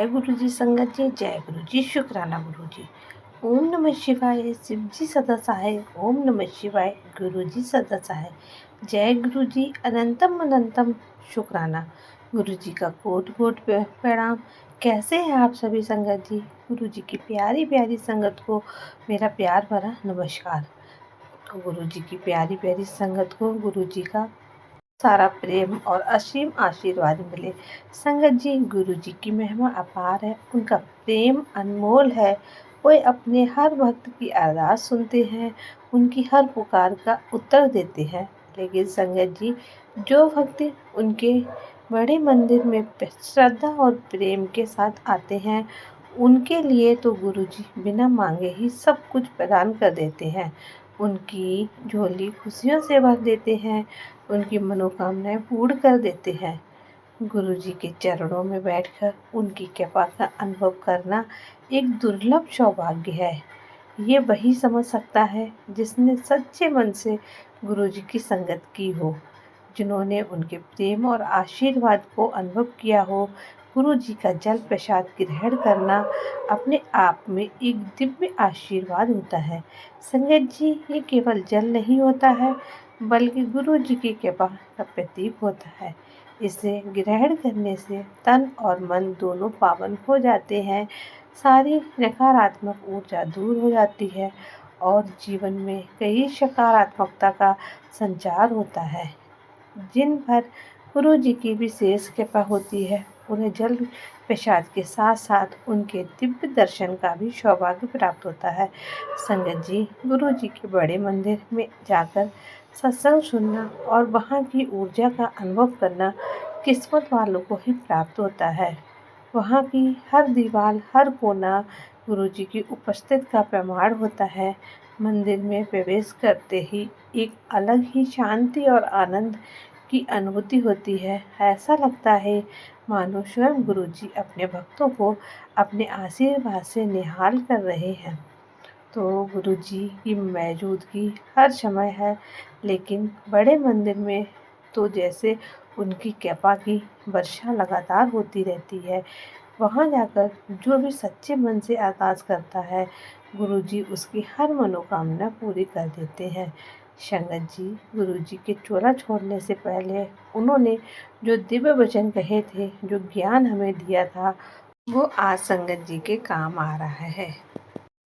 जय गुरु जी संगत जी, जय गुरु जी, शुक्राना गुरु जी। ओम नमः शिवाय, शिव जी सदा सहाय। ओम नमः शिवाय, गुरु जी सदा सहाय। जय गुरु जी, अनंतम अनंतम शुक्राना। गुरु जी का कोट कोट प्रणाम। कैसे हैं आप सभी संगत जी? गुरु जी की प्यारी प्यारी संगत को मेरा प्यार भरा नमस्कार। तो गुरु जी की प्यारी प्यारी संगत को गुरु जी का सारा प्रेम और असीम आशीर्वाद मिले। संगत जी, गुरु जी की महिमा अपार है, उनका प्रेम अनमोल है। वे अपने हर भक्त की अरदास सुनते हैं, उनकी हर पुकार का उत्तर देते हैं। लेकिन संगत जी, जो भक्त उनके बड़े मंदिर में श्रद्धा और प्रेम के साथ आते हैं, उनके लिए तो गुरु जी बिना मांगे ही सब कुछ प्रदान कर देते हैं। उनकी झोली खुशियों से भर देते हैं, उनकी मनोकामनाएं पूर्ण कर देते हैं। गुरु जी के चरणों में बैठकर उनकी कृपा का अनुभव करना एक दुर्लभ सौभाग्य है। ये वही समझ सकता है जिसने सच्चे मन से गुरु जी की संगत की हो, जिन्होंने उनके प्रेम और आशीर्वाद को अनुभव किया हो। गुरु जी का जल प्रसाद ग्रहण करना अपने आप में एक दिव्य आशीर्वाद होता है। संगत जी, ये केवल जल नहीं होता है, बल्कि गुरु जी की कृपा का प्रतीक होता है। इसे ग्रहण करने से तन और मन दोनों पावन हो जाते हैं, सारी नकारात्मक ऊर्जा दूर हो जाती है और जीवन में कई सकारात्मकता का संचार होता है। जिन पर गुरु जी की विशेष कृपा होती है, उन्हें जल प्रसाद के साथ साथ उनके दिव्य दर्शन का भी सौभाग्य प्राप्त होता है। संगत जी, गुरु जी के बड़े मंदिर में जाकर सत्संग सुनना और वहाँ की ऊर्जा का अनुभव करना किस्मत वालों को ही प्राप्त होता है। वहाँ की हर दीवार, हर कोना गुरु जी की उपस्थिति का प्रमाण होता है। मंदिर में प्रवेश करते ही एक अलग ही शांति और आनंद की अनुभूति होती है। ऐसा लगता है मानो स्वयं गुरु जी अपने भक्तों को अपने आशीर्वाद से निहाल कर रहे हैं। तो गुरु जी की मौजूदगी हर समय है, लेकिन बड़े मंदिर में तो जैसे उनकी कृपा की वर्षा लगातार होती रहती है। वहाँ जाकर जो भी सच्चे मन से अरदास करता है, गुरु जी उसकी हर मनोकामना पूरी कर देते हैं। संगत जी, गुरु जी के चोला छोड़ने से पहले उन्होंने जो दिव्य वचन कहे थे, जो ज्ञान हमें दिया था, वो आज संगत जी के काम आ रहा है।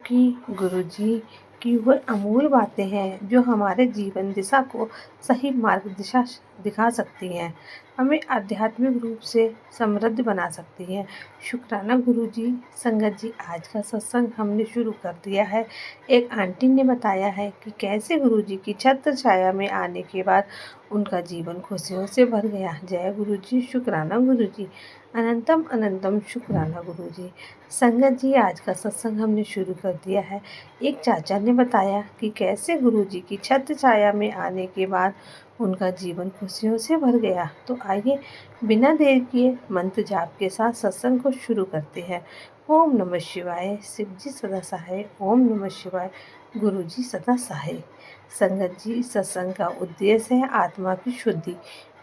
कि गुरु जी की वो अमूल बातें हैं जो हमारे जीवन दिशा को सही मार्ग दिशा दिखा सकती हैं, हमें आध्यात्मिक रूप से समृद्ध बना सकती हैं। शुक्राना गुरु जी। संगत जी, आज का सत्संग हमने शुरू कर दिया है। एक आंटी ने बताया है कि कैसे गुरु जी की छत्र छाया में आने के बाद उनका जीवन खुशियों से भर गया। जय गुरु जी, शुक्राना गुरु जी, अनंतम अनंतम शुक्राना गुरु जी। संगत जी, आज का सत्संग हमने शुरू कर दिया है। एक चाचा ने बताया कि कैसे गुरु जी की छत्र छाया में आने के बाद उनका जीवन खुशियों से भर गया। तो आइए बिना देर किए मंत्र जाप के साथ सत्संग को शुरू करते हैं। ओम नमः शिवाय, शिव जी सदा सहाय। ओम नमः शिवाय, गुरु जी सदा सहाय। संगत जी, सत्संग का उद्देश्य है आत्मा की शुद्धि,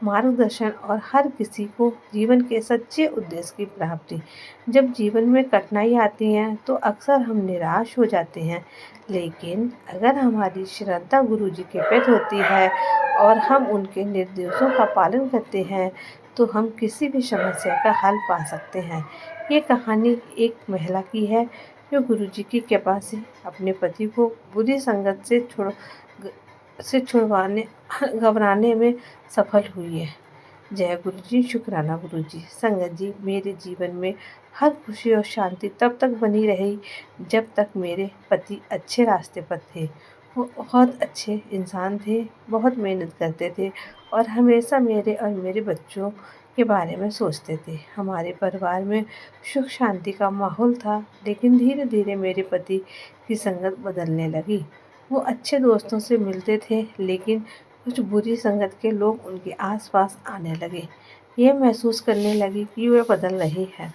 मार्गदर्शन और हर किसी को जीवन के सच्चे उद्देश्य की प्राप्ति। जब जीवन में कठिनाई आती हैं तो अक्सर हम निराश हो जाते हैं, लेकिन अगर हमारी श्रद्धा गुरु जी के प्रति होती है और हम उनके निर्देशों का पालन करते हैं, तो हम किसी भी समस्या का हल पा सकते हैं। ये कहानी एक महिला की है जो गुरु जी की कृपा से अपने पति को बुरी संगत से छुड़वाने घबराने में सफल हुई है। जय गुरु जी, शुक्राना गुरु जी। संगत जी, मेरे जीवन में हर खुशी और शांति तब तक बनी रही जब तक मेरे पति अच्छे रास्ते पर थे। वो बहुत अच्छे इंसान थे, बहुत मेहनत करते थे और हमेशा मेरे और मेरे बच्चों के बारे में सोचते थे। हमारे परिवार में सुख शांति का माहौल था, लेकिन धीरे धीरे मेरे पति की संगत बदलने लगी। वो अच्छे दोस्तों से मिलते थे, लेकिन कुछ बुरी संगत के लोग उनके आसपास आने लगे। ये महसूस करने लगी कि वे बदल रहे हैं।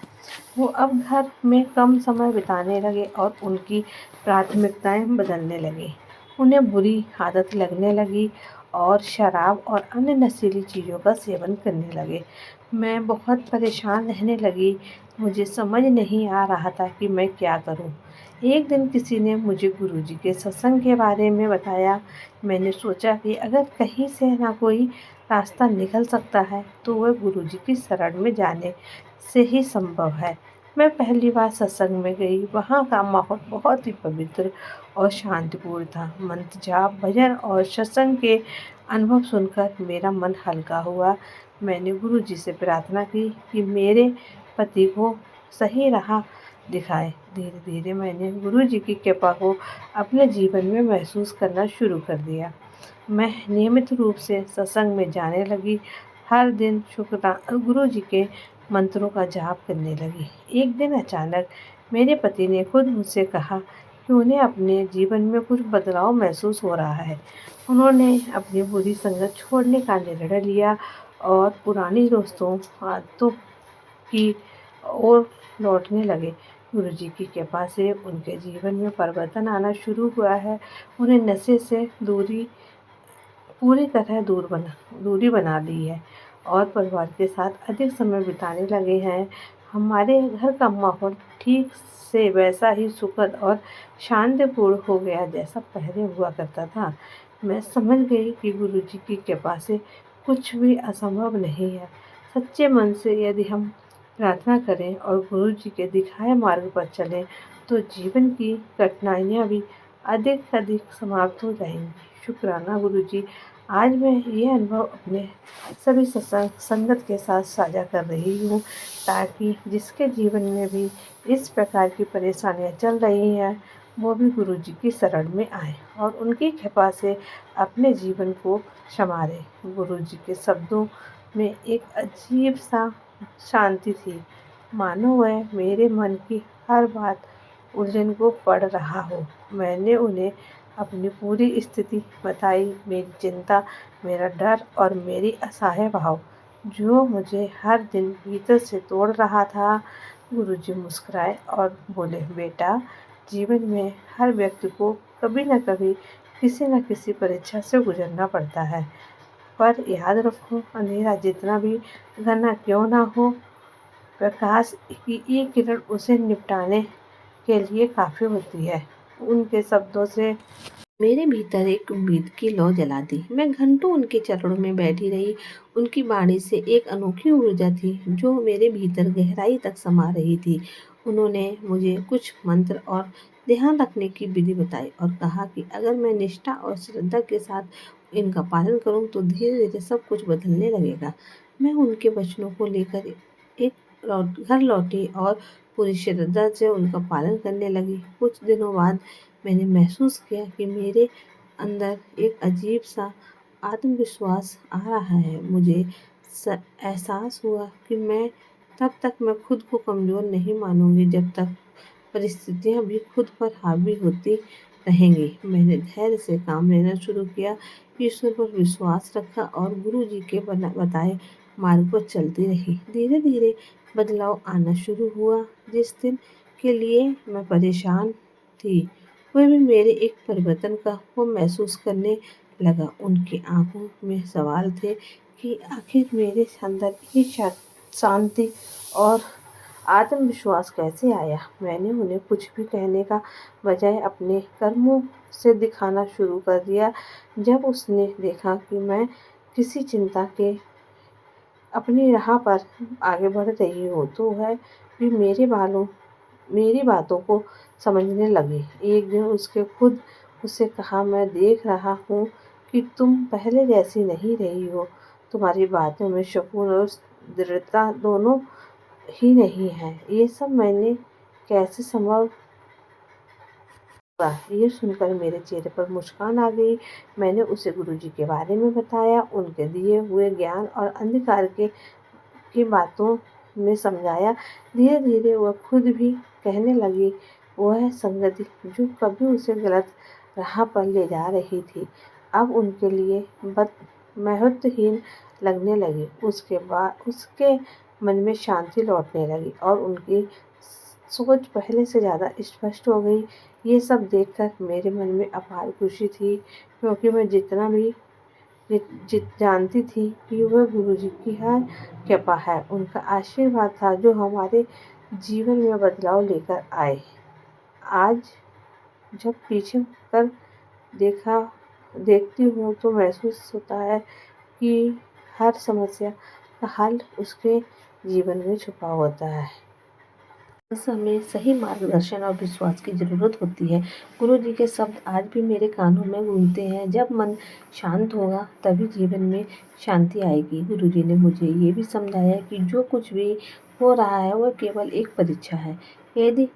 वो अब घर में कम समय बिताने लगे और उनकी प्राथमिकताएं बदलने लगी। उन्हें बुरी आदत लगने लगी और शराब और अन्य नशीली चीज़ों का सेवन करने लगे। मैं बहुत परेशान रहने लगी। मुझे समझ नहीं आ रहा था कि मैं क्या करूं। एक दिन किसी ने मुझे गुरुजी के सत्संग के बारे में बताया। मैंने सोचा कि अगर कहीं से ना कोई रास्ता निकल सकता है तो वह गुरुजी की शरण में जाने से ही संभव है। मैं पहली बार सत्संग में गई। वहाँ का माहौल बहुत ही पवित्र और शांतिपूर्ण था। मंत्र जाप, भजन और सत्संग के अनुभव सुनकर मेरा मन हल्का हुआ। मैंने गुरुजी से प्रार्थना की कि मेरे पति को सही राह दिखाए। धीरे धीरे मैंने गुरुजी की कृपा को अपने जीवन में महसूस करना शुरू कर दिया। मैं नियमित रूप से सत्संग में जाने लगी। हर दिन गुरुजी के मंत्रों का जाप करने लगी। एक दिन अचानक मेरे पति ने खुद मुझसे कहा कि उन्हें अपने जीवन में कुछ बदलाव महसूस हो रहा है। उन्होंने अपनी बुरी संगत छोड़ने का निर्णय लिया और पुरानी दोस्तों आदतों की ओर लौटने लगे। गुरुजी की कृपा से उनके जीवन में परिवर्तन आना शुरू हुआ है। उन्हें नशे से पूरी तरह दूरी बना ली है और परिवार के साथ अधिक समय बिताने लगे हैं। हमारे घर का माहौल ठीक से वैसा ही सुखद और शांतिपूर्ण हो गया जैसा पहले हुआ करता था। मैं समझ गई कि गुरुजी की कृपा से कुछ भी असंभव नहीं है। सच्चे मन से यदि हम प्रार्थना करें और गुरुजी के दिखाए मार्ग पर चलें तो जीवन की कठिनाइयाँ भी अधिक अधिक समाप्त हो जाएंगी। शुक्राना गुरुजी। आज मैं ये अनुभव अपने सभी संगत के साथ साझा कर रही हूँ ताकि जिसके जीवन में भी इस प्रकार की परेशानियाँ चल रही हैं वो भी गुरुजी की शरण में आए और उनकी कृपा से अपने जीवन को संवारे। गुरुजी के शब्दों में एक अजीब सा शांति थी, मानो वह मेरे मन की हर बात उलझन को पढ़ रहा हो। मैंने उन्हें अपनी पूरी स्थिति बताई, मेरी चिंता, मेरा डर और मेरी असहाय भाव जो मुझे हर दिन भीतर से तोड़ रहा था। गुरुजी मुस्कुराए और बोले, बेटा, जीवन में हर व्यक्ति को कभी न कभी किसी न किसी परीक्षा से गुजरना पड़ता है, पर याद रखो, अंधेरा जितना भी घना क्यों ना हो, प्रकाश की एक किरण उसे निपटाने के लिए काफ़ी होती है। उनके शब्दों से मेरे भीतर एक उम्मीद की लौ जला दी। मैं घंटों उनके चरणों में बैठी रही। उनकी वाणी से एक अनोखी ऊर्जा थी जो मेरे भीतर गहराई तक समा रही थी। उन्होंने मुझे कुछ मंत्र और ध्यान रखने की विधि बताई और कहा कि अगर मैं निष्ठा और श्रद्धा के साथ इनका पालन करूं तो धीरे धीरे सब कुछ बदलने लगेगा। मैं उनके वचनों को लेकर घर लौटी और पूरी श्रद्धा से उनका पालन करने लगी। कुछ दिनों बाद मैंने महसूस किया कि मेरे अंदर एक अजीब सा आत्मविश्वास आ रहा है। मुझे एहसास हुआ कि मैं खुद को कमज़ोर नहीं मानूंगी जब तक परिस्थितियां भी खुद पर हावी होती रहेंगी। मैंने धैर्य से काम लेना शुरू किया, ईश्वर पर विश्वास रखा और गुरु जी के बताए मार्ग पर चलती रही। धीरे धीरे बदलाव आना शुरू हुआ। जिस दिन के लिए मैं परेशान थी वह भी मेरे एक परिवर्तन का वो महसूस करने लगा। उनकी आंखों में सवाल थे कि आखिर मेरे अंदर ये शांति और आत्मविश्वास कैसे आया। मैंने उन्हें कुछ भी कहने का बजाय अपने कर्मों से दिखाना शुरू कर दिया। जब उसने देखा कि मैं किसी चिंता के अपनी राह पर आगे बढ़ रही हूँ तो वह भी मेरी बातों को समझने लगी। एक दिन उससे कहा, मैं देख रहा हूँ कि तुम पहले जैसी नहीं रही हो। तुम्हारी बातों में सुकून और दृढ़ता दोनों ही नहीं है। ये सब मैंने कैसे संभव हुआ? ये सुनकर मेरे चेहरे पर मुस्कान आ गई। मैंने उसे गुरुजी के बारे में बताया, उनके दिए हुए ज्ञान और अंधकार की बातों में समझाया। धीरे धीरे वह खुद भी कहने लगी वह संगति जो कभी उसे गलत राह पर ले जा रही थी अब उनके लिए महत्वहीन लगने लगी। उसके बाद उसके मन में शांति लौटने लगी और उनकी सोच पहले से ज़्यादा स्पष्ट हो गई। ये सब देखकर मेरे मन में अपार खुशी थी क्योंकि मैं जितना भी जानती थी कि वह गुरुजी की हर कृपा है। उनका आशीर्वाद था जो हमारे जीवन में बदलाव लेकर आए। आज जब पीछे कर देखा देखती हूँ तो महसूस होता है कि हर समस्या का हल उसके जीवन में छुपा होता है। बस हमें सही मार्गदर्शन और विश्वास की ज़रूरत होती है। गुरु जी के शब्द आज भी मेरे कानों में गूंजते हैं। जब मन शांत होगा तभी जीवन में शांति आएगी। गुरु जी ने मुझे ये भी समझाया कि जो कुछ भी हो रहा है वह केवल एक परीक्षा है। यदि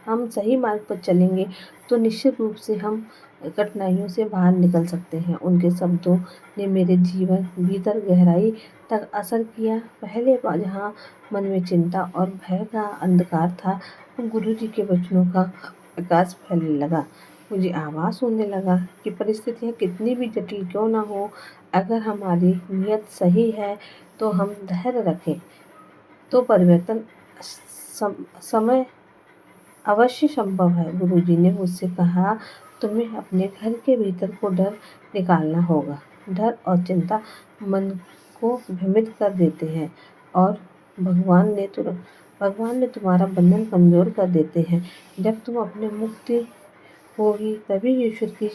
हम सही मार्ग पर चलेंगे तो निश्चित रूप से हम कठिनाइयों से बाहर निकल सकते हैं। उनके शब्दों ने मेरे जीवन भीतर गहराई तक असर किया। पहले जहाँ मन में चिंता और भय का अंधकार था, तो गुरु जी के वचनों का प्रकाश फैलने लगा। मुझे आवाज़ सुनने लगा कि परिस्थितियाँ कितनी भी जटिल क्यों ना हो, अगर हमारी नीयत सही है तो हम धैर्य रखें तो परिवर्तन समय अवश्य संभव है। गुरुजी ने मुझसे कहा, तुम्हें अपने घर के भीतर को डर निकालना होगा। डर और चिंता मन को भ्रमित कर देते हैं और भगवान ने तुम्हारा बंधन कमजोर कर देते हैं। जब तुम अपने मुक्ति होगी तभी ईश्वर की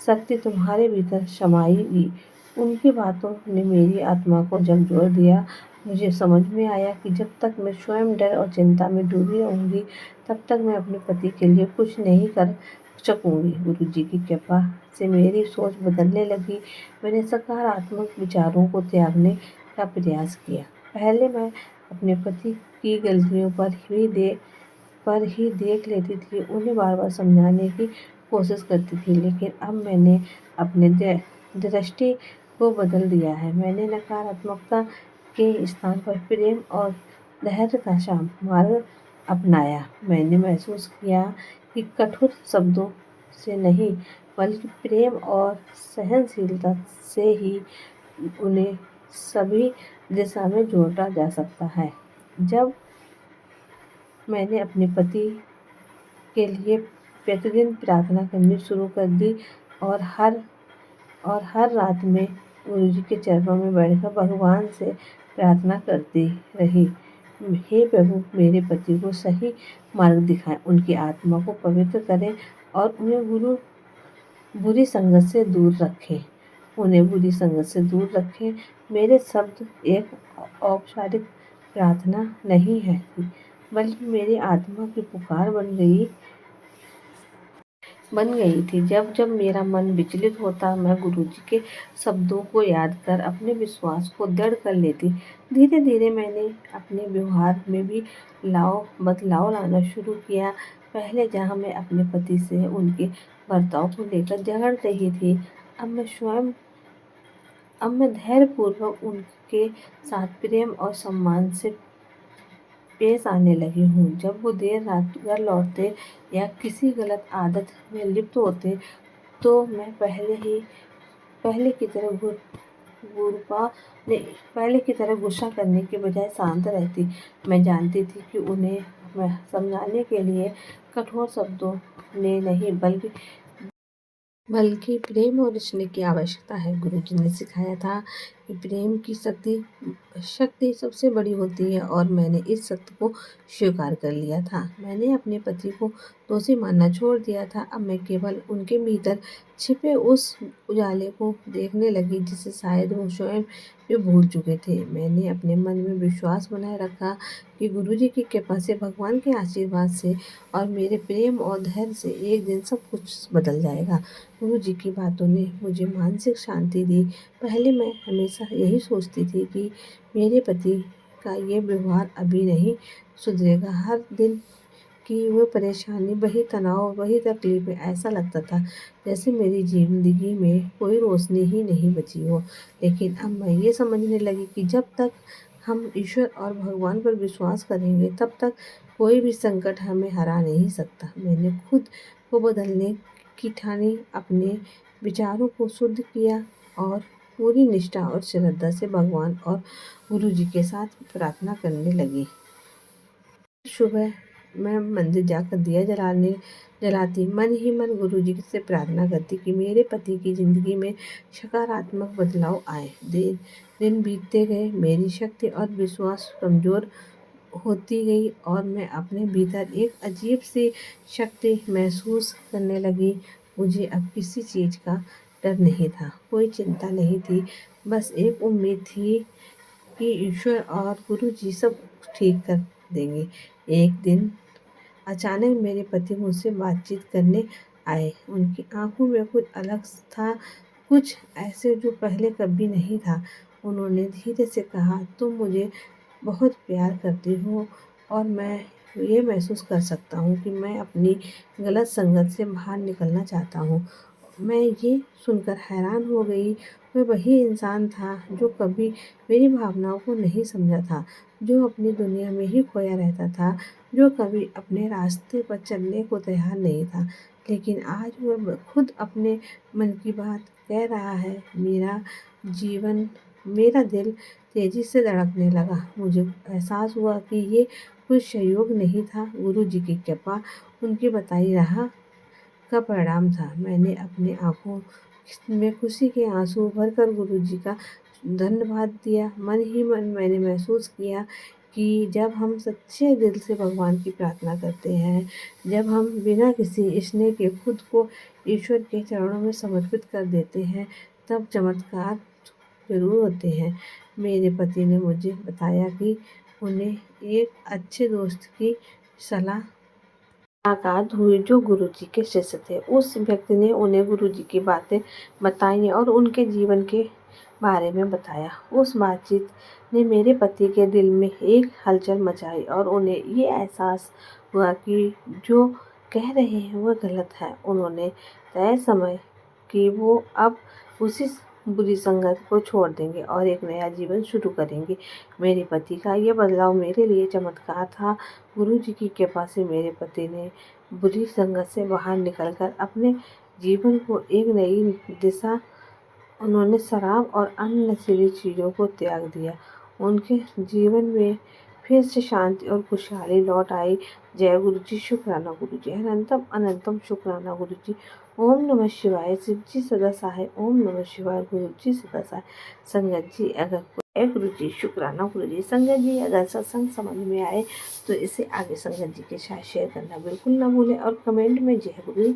शक्ति तुम्हारे भीतर समाएगी। उनकी बातों ने मेरी आत्मा को झकझोर दिया। मुझे समझ में आया कि जब तक मैं स्वयं डर और चिंता में डूबी रहूंगी तब तक मैं अपने पति के लिए कुछ नहीं कर सकूंगी। गुरु जी की कृपा से मेरी सोच बदलने लगी। मैंने सकारात्मक विचारों को त्यागने का प्रयास किया। पहले मैं अपने पति की गलतियों पर ही देख लेती थी, उन्हें बार बार समझाने की कोशिश करती थी, लेकिन अब मैंने अपने दृष्टि को बदल दिया है। मैंने नकारात्मकता के स्थान पर प्रेम और धैर्य का मार्ग अपनाया। मैंने महसूस किया कि कठोर शब्दों से नहीं बल्कि प्रेम और सहनशीलता से ही उन्हें सभी दिशा में जोड़ा जा सकता है। जब मैंने अपने पति के लिए प्रतिदिन प्रार्थना करनी शुरू कर दी और हर रात में गुरुजी के चरणों में बैठकर भगवान से प्रार्थना करती रही, हे प्रभु, मेरे पति को सही मार्ग दिखाएं, उनकी आत्मा को पवित्र करें और बुरी संगत से दूर रखें। मेरे शब्द एक औपचारिक प्रार्थना नहीं है, बल्कि मेरी आत्मा की पुकार बन गई थी। जब जब मेरा मन विचलित होता, मैं गुरुजी के शब्दों को याद कर अपने विश्वास को दृढ़ कर लेती। धीरे धीरे मैंने अपने व्यवहार में भी बदलाव लाना शुरू किया। पहले जहाँ मैं अपने पति से उनके बर्ताव को लेकर झगड़ रही थी, अब मैं धैर्यपूर्वक उनके साथ प्रेम और सम्मान से पेश आने लगी हूँ। जब वो देर रात घर लौटते या किसी गलत आदत में लिप्त होते तो मैं पहले की तरह गुस्सा करने के बजाय शांत रहती। मैं जानती थी कि उन्हें मैं समझाने के लिए कठोर शब्दों ने नहीं बल्कि प्रेम और स्नेह की आवश्यकता है। गुरुजी ने सिखाया था कि प्रेम की शक्ति सबसे बड़ी होती है और मैंने इस सत्य को स्वीकार कर लिया था। मैंने अपने पति को दोषी मानना छोड़ दिया था। अब मैं केवल उनके भीतर छिपे उस उजाले को देखने लगी जिसे शायद वो स्वयं भी भूल चुके थे। मैंने अपने मन में विश्वास बनाए रखा कि गुरुजी की कृपा से, भगवान के आशीर्वाद से और मेरे प्रेम और धैर्य से एक दिन सब कुछ बदल जाएगा। गुरु जी की बातों ने मुझे मानसिक शांति दी। पहले मैं हमेशा यही सोचती थी कि मेरे पति का ये व्यवहार अभी नहीं सुधरेगा। हर दिन की वो परेशानी, वही तनाव, वही तकलीफें, ऐसा लगता था जैसे मेरी जिंदगी में कोई रोशनी ही नहीं बची हो। लेकिन अब मैं ये समझने लगी कि जब तक हम ईश्वर और भगवान पर विश्वास करेंगे तब तक कोई भी संकट हमें हरा नहीं सकता। मैंने खुद को बदलने की ठानी, अपने विचारों को शुद्ध किया और पूरी निष्ठा और श्रद्धा से भगवान और गुरु जी के साथ प्रार्थना करने लगी। सुबह मैं मंदिर जाकर दिया जलाती, मन ही मन गुरु जी से प्रार्थना करती कि मेरे पति की जिंदगी में सकारात्मक बदलाव आए। दिन बीतते गए, मेरी शक्ति और विश्वास कमजोर होती गई और मैं अपने भीतर एक अजीब सी शक्ति महसूस करने लगी। मुझे अब किसी चीज़ का डर नहीं था, कोई चिंता नहीं थी, बस एक उम्मीद थी कि ईश्वर और गुरु जी सब ठीक कर देंगे। एक दिन अचानक मेरे पति मुझसे बातचीत करने आए। उनकी आंखों में कुछ अलग था, कुछ ऐसे जो पहले कभी नहीं था। उन्होंने धीरे से कहा, तुम मुझे बहुत प्यार करती हो और मैं ये महसूस कर सकता हूँ कि मैं अपनी गलत संगत से बाहर निकलना चाहता हूँ। मैं ये सुनकर हैरान हो गई। वह वही इंसान था जो कभी मेरी भावनाओं को नहीं समझा था, जो अपनी दुनिया में ही खोया रहता था, जो कभी अपने रास्ते पर चलने को तैयार नहीं था। लेकिन आज वह खुद अपने मन की बात कह रहा है। मेरा दिल तेजी से धड़कने लगा। मुझे एहसास हुआ कि ये कुछ संयोग नहीं था, गुरु जी की कृपा, उनकी बताई राह का परिणाम था। मैंने अपनी आंखों में खुशी के आंसू भरकर गुरु जी का धन्यवाद दिया। मन ही मन मैंने महसूस किया कि जब हम सच्चे दिल से भगवान की प्रार्थना करते हैं, जब हम बिना किसी स्नेह के खुद को ईश्वर के चरणों में समर्पित कर देते हैं, तब चमत्कार ज़रूर होते हैं। मेरे पति ने मुझे बताया कि उन्हें एक अच्छे दोस्त की सलाह मुलाकात हुई जो गुरुजी के शिष्य थे। उस व्यक्ति ने उन्हें गुरुजी की बातें बताई और उनके जीवन के बारे में बताया। उस बातचीत ने मेरे पति के दिल में एक हलचल मचाई और उन्हें ये एहसास हुआ कि जो कह रहे हैं वह गलत है। उन्होंने तय समय कि वो अब उसी बुरी संगत को छोड़ देंगे और एक नया जीवन शुरू करेंगे। मेरे पति का यह बदलाव मेरे लिए चमत्कार था। गुरु जी की कृपा से मेरे पति ने बुरी संगत से बाहर निकलकर अपने जीवन को एक नई दिशा उन्होंने शराब और अन्य नशीली चीज़ों को त्याग दिया। उनके जीवन में फिर से शांति और खुशहाली लौट आई। जय गुरु जी, शुक्राना गुरु जी, अनंतम अनंतम शुक्राना गुरु जी। ओम नमः शिवाय, शिव जी सदा सहाय। ओम नमः शिवाय, गुरु जी सदा सहाय। संगत जी अगर जय गुरु जी, शुक्राना गुरु जी। संगत जी अगर सत्संग समझ में आए तो इसे आगे संगत जी के साथ शेयर करना बिल्कुल ना भूलें और कमेंट में जय गुरु जी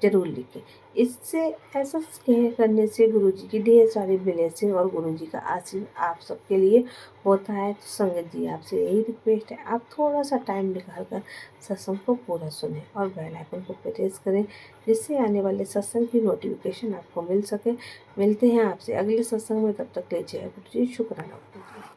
जरूर लिखें। इससे ऐसा करने से गुरु जी की ढेर सारी ब्लेसिंग और गुरु जी का आशीर्वाद आप सबके लिए होता है। तो संगत जी आपसे यही रिक्वेस्ट है, आप थोड़ा सा टाइम निकाल कर सत्संग को पूरा सुनें और बेल आइकन को प्रेस करें, जिससे आने वाले सत्संग की नोटिफिकेशन आपको मिल सके। मिलते हैं आपसे अगले सत्संग में, तब तक ले जय गुरु जी, शुक्राना गुरु जी।